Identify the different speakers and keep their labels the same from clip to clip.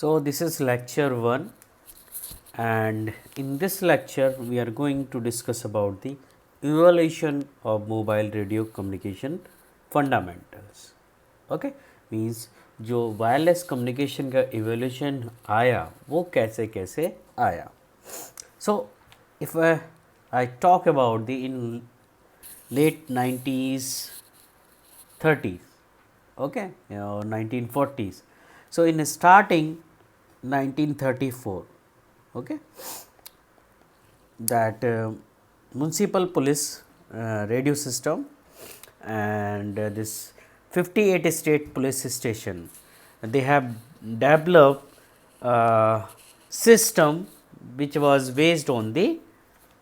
Speaker 1: So, this is lecture 1, and in this lecture we are going to discuss about the evolution of mobile radio communication fundamentals. Okay, means जो wireless communication का evolution आया वो कैसे कैसे आया. So, if I talk about the in late 90s 30s, okay, or 1940s. So, in starting 1934, okay, that municipal police radio system and this 58 state police station, they have developed a system which was based on the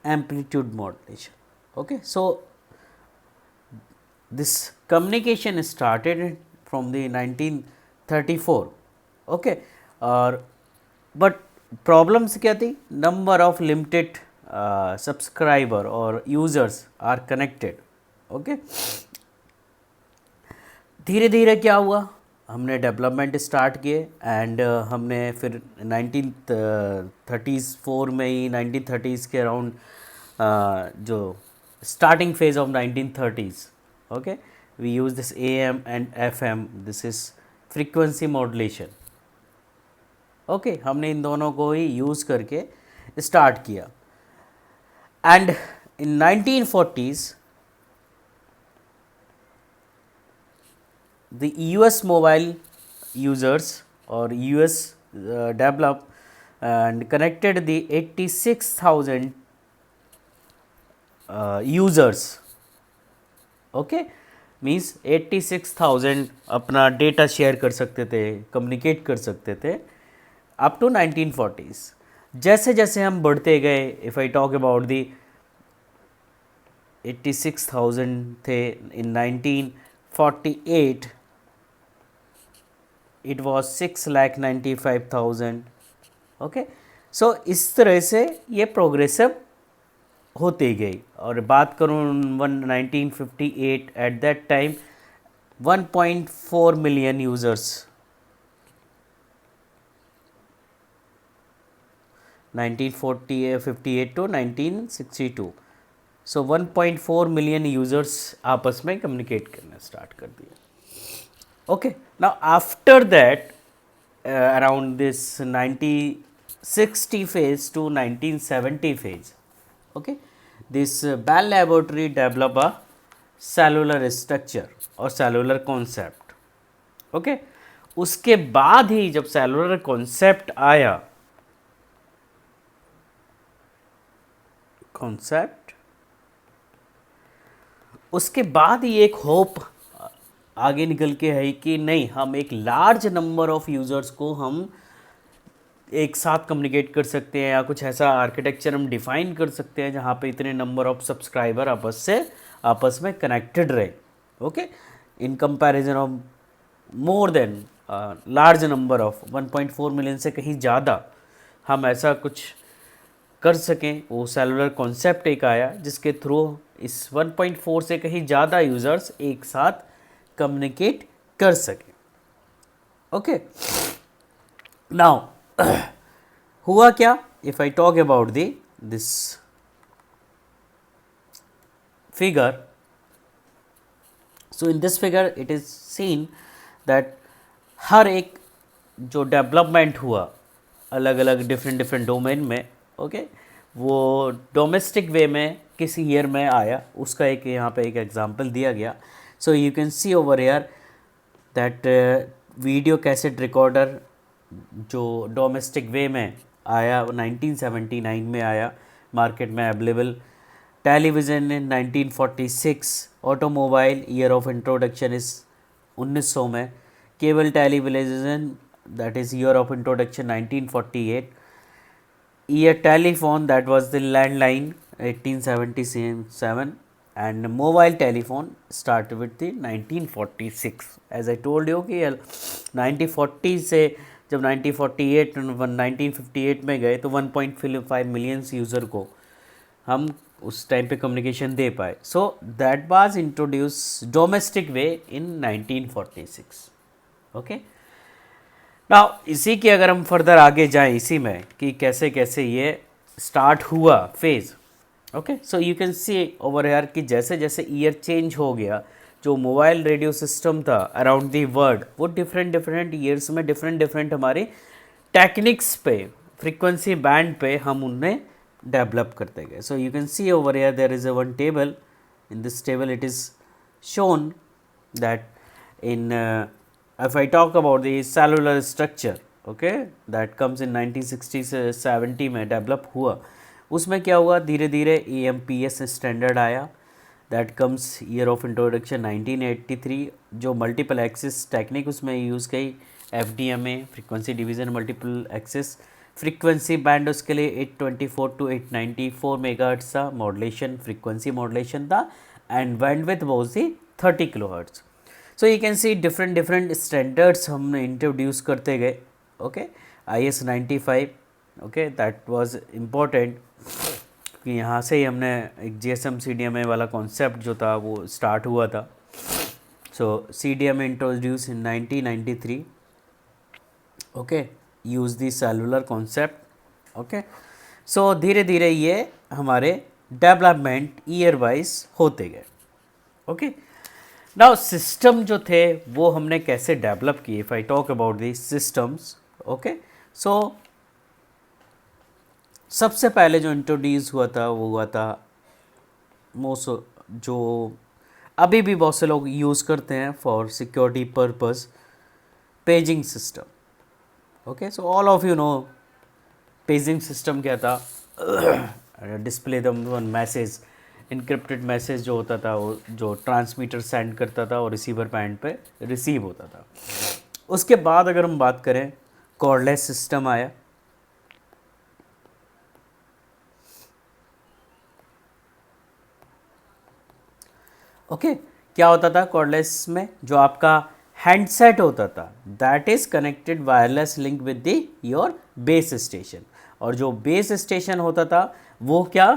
Speaker 1: amplitude modulation. Okay. So, this communication started from the 1934, okay, but problems क्या थी, number of limited subscriber or users are connected. Okay, धीरे धीरे क्या हुआ, हमने development start किए and हमने फिर 1934 में ही 1930s के अराउंड जो starting phase of 1930s, okay, we use this AM and FM, this is frequency modulation. Okay, हमने इन दोनों को ही यूज़ करके स्टार्ट किया and in 1940s the US mobile users or US developed and connected the 86,000 users. Okay, means 86,000 अपना data share कर सकते थे, communicate कर सकते थे अप टू 1940s. जैसे जैसे हम बढ़ते गए, इफ़ आई टॉक अबाउट दी 86,000 थे इन 1948, इट वॉज 6,95,000. ओके, सो इस तरह से ये प्रोग्रेसिव होती गई. और बात करूँ 1958, at that time 1.4 million users, 1958 to 1962. So 1.4 million users आपस में कम्युनिकेट करना स्टार्ट कर दिया. Okay, now after that around this 1960 phase to 1970 phase, okay, this Bell Laboratory develop a cellular structure और cellular concept. okay, उसके बाद ही जब cellular concept आया, concept, उसके बाद ही एक होप आगे निकल के है कि नहीं, हम एक लार्ज नंबर ऑफ यूज़र्स को हम एक साथ कम्युनिकेट कर सकते हैं, या कुछ ऐसा आर्किटेक्चर हम डिफ़ाइन कर सकते हैं जहाँ पे इतने नंबर ऑफ सब्सक्राइबर आपस में कनेक्टेड रहे. Okay, in comparison of more than large number of 1.4 million से कहीं ज़्यादा हम ऐसा कुछ कर सकें. वो सेलुलर कॉन्सेप्ट एक आया जिसके थ्रू इस 1.4 से कहीं ज़्यादा यूज़र्स एक साथ कम्युनिकेट कर सकें. ओके, नाउ हुआ क्या, if I talk about this figure. So in this figure it is seen that हर एक जो डेवलपमेंट हुआ अलग अलग डिफरेंट डोमेन में, ओके, वो डोमेस्टिक वे में किसी ईयर में आया, उसका एक यहाँ पे एक एग्जांपल दिया गया. सो you can see over here that video cassette recorder जो डोमेस्टिक वे में आया 1979 में आया, मार्केट में available. Television in 1946, automobile year of introduction इस 1900 में, cable television that is year of introduction 1948, year telephone that was the landline 1877, and mobile telephone start with the 1946. as I told you कि 1940 से जब 1948 1958 में गए तो 1.5 millions user को हम उस टाइम पे कम्युनिकेशन दे पाए. So that was introduce domestic way in 1946. Okay, now इसी के अगर हम फर्दर आगे जाएं इसी में कि कैसे कैसे ये स्टार्ट हुआ phase, okay, so you can see over here कि जैसे जैसे ईयर चेंज हो गया, जो मोबाइल रेडियो सिस्टम था अराउंड दी वर्ल्ड वो डिफरेंट डिफरेंट ईयर्स में डिफरेंट डिफरेंट हमारे टेक्निक्स पे, फ्रीक्वेंसी बैंड पे हम उन्हें डेवलप करते गए. So you can see over here there is a one table. In this table it is shown that in if I talk about the cellular structure, okay, that comes in 1960-70 में develop हुआ. उसमें क्या हुआ, धीरे धीरे EMPS standard आया. That comes year of introduction 1983. जो multiple axis technique उसमें यूज़ की, FDMA, frequency division multiple axis. Frequency band उसके लिए 824 टू 894 मेगाहर्ट्ज़ था. मॉडुलेशन फ्रीक्वेंसी मॉडुलेशन था and bandwidth was the 30 kilohertz. So you can C different different standards हमने introduce करते गए. Okay, IS 95, okay, that was important कि यहाँ से ही हमने एक GSM CDMA वाला कॉन्सेप्ट जो था वो स्टार्ट हुआ था. So CDMA introduce in 1993. Okay, use the cellular concept. Okay, so धीरे धीरे ये हमारे डेवलपमेंट ईयर वाइज होते गए. ओके, नाउ सिस्टम जो थे वो हमने कैसे डेवलप किए. If I talk about the systems, okay, so सबसे पहले जो इंट्रोड्यूस हुआ था वो हुआ था मोस्ट, जो अभी भी बहुत से लोग यूज़ करते हैं for security purpose, paging system. Okay, so all of you no paging system क्या था. Display the one message, encrypted message जो होता था वो जो ट्रांसमीटर सेंड करता था और रिसीवर पैंड पे रिसीव होता था. उसके बाद अगर हम बात करें, कॉर्डलेस सिस्टम आया. ओके, क्या होता था कॉर्डलेस में, जो आपका हैंडसेट होता था that is connected wireless link with the your base station. और जो बेस स्टेशन होता था वो क्या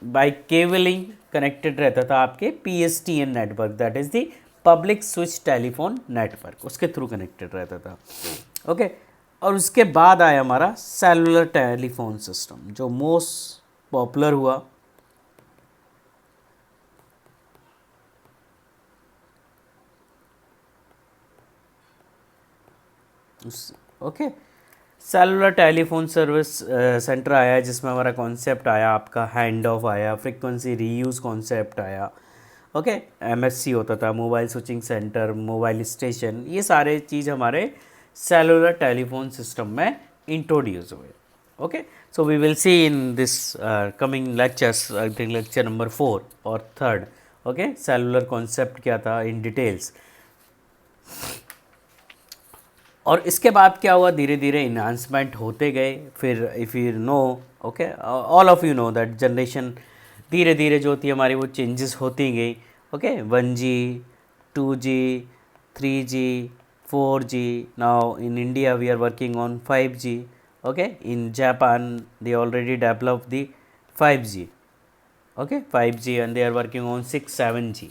Speaker 1: बाय केबलिंग कनेक्टेड रहता था आपके PSTN network, that is the public switch telephone network, उसके थ्रू कनेक्टेड रहता था. ओके, और उसके बाद आया हमारा सेलुलर टेलीफोन सिस्टम जो मोस्ट पॉपुलर हुआ. Okay, cellular telephone service centre आया जिसमें हमारा कॉन्सेप्ट आया आपका हैंड ऑफ आया, फ्रीक्वेंसी रीयूज़ कॉन्सेप्ट आया. ओके, MSC होता था, mobile switching centre, mobile station, ये सारे चीज़ हमारे सेलुलर टेलीफोन सिस्टम में इंट्रोड्यूस हुए. Okay, so we will see in this coming lectures, I think lecture number 4 और 3. ओके, सेलुलर कॉन्सेप्ट क्या था इन डिटेल्स. और इसके बाद क्या हुआ, धीरे धीरे इन्हांसमेंट होते गए. फिर if you know, okay, all of you know that generation धीरे धीरे जो थी हमारी वो चेंजेस होती गई. Okay, 1G, 2G, 3G, 4G. Now in India we are working on 5G. Okay, in Japan they already develop the 5G. Okay, 5G and they are working on 6, 7G.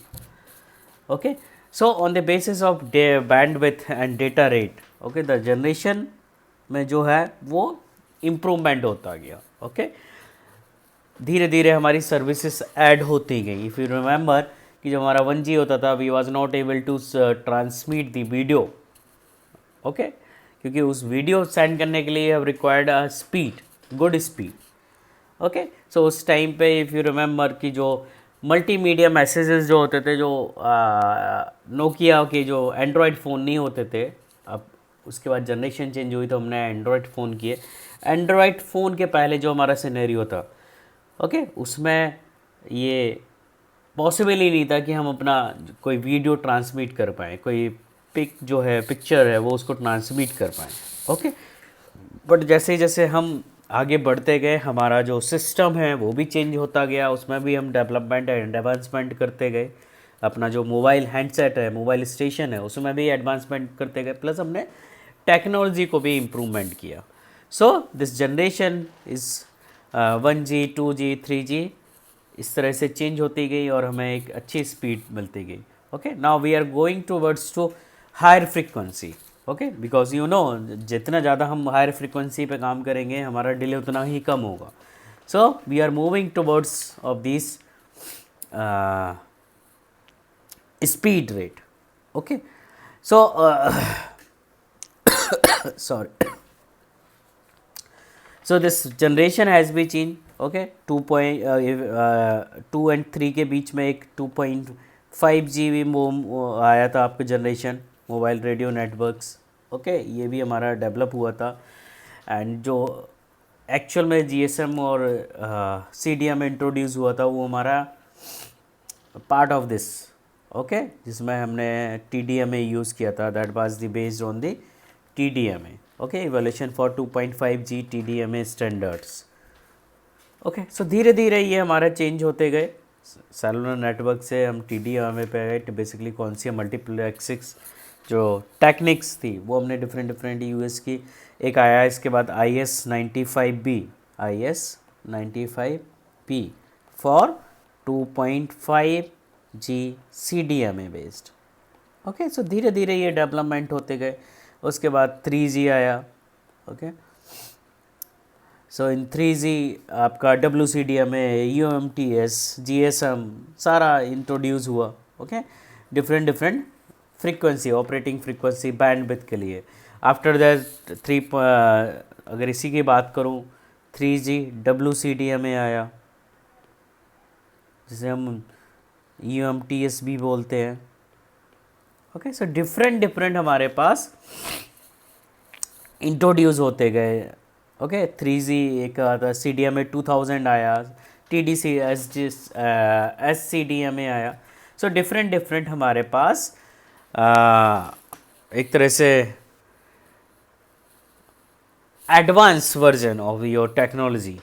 Speaker 1: Okay, so on the basis of bandwidth and data rate, okay, the generation में जो है वो improvement होता गया. Okay, धीरे धीरे हमारी services add होती गई. इफ़ यू रिमेंबर कि जो हमारा 1G होता था we was not able to transmit the video. Okay, क्योंकि उस वीडियो सेंड करने के लिए have required a speed, good speed. Okay, so उस टाइम पे इफ़ यू रिमेंबर कि जो मल्टीमीडिया मैसेजेस जो होते थे, जो नोकिया के जो एंड्रॉयड फ़ोन नहीं होते थे, अब उसके बाद जनरेशन चेंज हुई तो हमने एंड्रॉयड फ़ोन किए. एंड्रॉयड फ़ोन के पहले जो हमारा सिनेरियो था, ओके, उसमें ये पॉसिबल ही नहीं था कि हम अपना कोई वीडियो ट्रांसमिट कर पाएँ, कोई जो है पिक्चर है वो उसको ट्रांसमिट कर पाएँ. ओके, बट जैसे जैसे हम आगे बढ़ते गए हमारा जो सिस्टम है वो भी चेंज होता गया, उसमें भी हम डेवलपमेंट एंड एडवांसमेंट करते गए. अपना जो मोबाइल हैंडसेट है, मोबाइल स्टेशन है, उसमें भी एडवांसमेंट करते गए, प्लस हमने टेक्नोलॉजी को भी इम्प्रूवमेंट किया. सो this generation is 1G, 2G, 3G इस तरह से चेंज होती गई और हमें एक अच्छी स्पीड मिलती गई. Okay, now we are going towards to higher frequency. Okay, because you know जितना ज़्यादा हम हायर फ्रिक्वेंसी पे काम करेंगे हमारा डिले उतना ही कम होगा. So we are moving towards of this speed rate. Okay, so sorry. So this generation has been changed. Okay, 2 and 3 के बीच में एक 2.5 GB आया था आपका generation mobile radio networks. Okay, ये भी हमारा डेवलप हुआ था. एंड जो एक्चुअल में GSM और CDM इंट्रोड्यूस हुआ था वो हमारा पार्ट ऑफ दिस. ओके, जिसमें हमने TDMA यूज़ किया था. That was the based on the TDMA. Okay, evolution for 2.5G TDMA standards. Okay, so धीरे धीरे ये हमारे चेंज होते गए. सेलुलर नेटवर्क से हम TDMA पे गए. बेसिकली कौन सी मल्टीप्लेक्सिक्स जो टेक्निक्स थी वो हमने डिफरेंट यूज़ की. एक आया इसके बाद IS-95B for 2.5G CDMA based. Okay, so धीरे धीरे ये डेवलपमेंट होते गए. उसके बाद 3G आया. ओके, सो इन 3G आपका WCDMA, UMTS, GSM सारा इंट्रोड्यूस हुआ. Okay, different frequency, operating frequency, bandwidth के लिए. आफ्टर दैट अगर इसी की बात करूँ 3G WCDMA आया जिसे हम UMTS भी बोलते हैं. ओके, सो डिफरेंट हमारे पास इंट्रोड्यूस होते गए. ओके, 3G एक आता, CDMA 2000 आया, TDC SCDMA आया. सो डिफरेंट हमारे पास एक तरह से advance version of your technology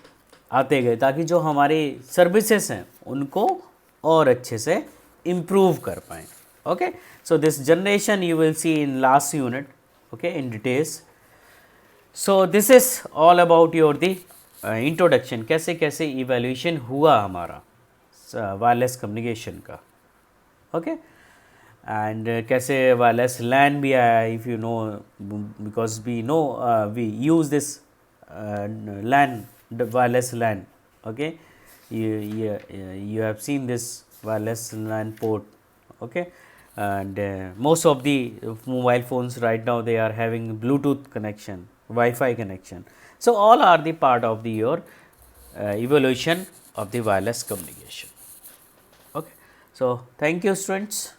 Speaker 1: आते गए ताकि जो हमारी सर्विसेज हैं उनको और अच्छे से इम्प्रूव कर पाएँ. Okay, so this generation you will see in last unit. Okay, in details. So this is all about your the introduction. कैसे कैसे इवैल्यूएशन हुआ हमारा वायरलेस कम्युनिकेशन का. ओके, एंड कैसे वायरलेस लैन भी आया. If you know, because we use this LAN, wireless LAN. Okay, you have seen this wireless LAN port. Okay, and most of the mobile phones right now they are having Bluetooth connection, Wi-Fi connection. So all are the part of the your evolution of the wireless communication. Okay, so thank you students.